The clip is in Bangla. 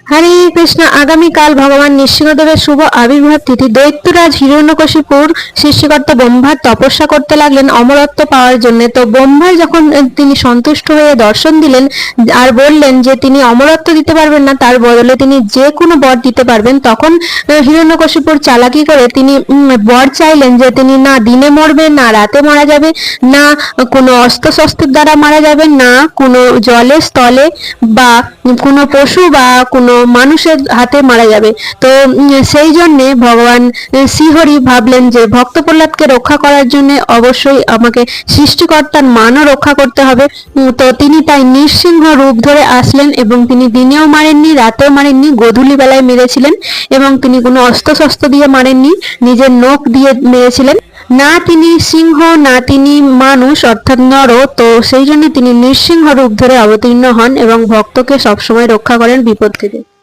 হরে কৃষ্ণ। আগামীকাল ভগবান নৃসিংহদেবের শুভ আবির্ভাব তিথি। দৈত্যরাজ হিরণ্যকশিপুর সৃষ্টিকর্তা ব্রহ্মার তপস্যা করতে লাগলেন অমরত্ব পাওয়ার জন্য। তো ব্রহ্মার যখন তিনি সন্তুষ্ট হয়ে দর্শন দিলেন আর বললেন যে তিনি অমরত্ব দিতে পারবেন না, তার বদলে তিনি যে কোনো বর দিতে পারবেন, তখন হিরণ্যকশিপুর চালাকি করে তিনি বর চাইলেন যে তিনি না দিনে মরবে, না রাতে মারা যাবে, না কোনো অস্ত্র শস্ত্রের দ্বারা মারা যাবে, না কোনো জলে স্থলে বা কোনো পশু বা কোনো মানুষের হাতে মারা যাবে। তো সেই জন্যে ভগবান শ্রীহরি ভাবলেন যে ভক্ত প্রহ্লাদকে রক্ষা করার জন্য অবশ্যই আমাকে সৃষ্টিকর্তার মানও রক্ষা করতে হবে। তো তিনি তাই নৃসিংহ রূপ ধরে আসলেন এবং তিনি দিনেও মারেননি, রাতেও মারেননি, গোধূলি বেলায় মেরেছিলেন এবং তিনি কোনো অস্ত্র শস্ত্র দিয়ে মারেননি, নিজের নখ দিয়ে মেরেছিলেন। না তিনি সিংহ, না তিনি মানুষ অর্থাৎ নর। তো সেই জন্য তিনি নৃসিংহ রূপ ধরে অবতীর্ণ হন এবং ভক্তকে সবসময় রক্ষা করেন বিপদ থেকে।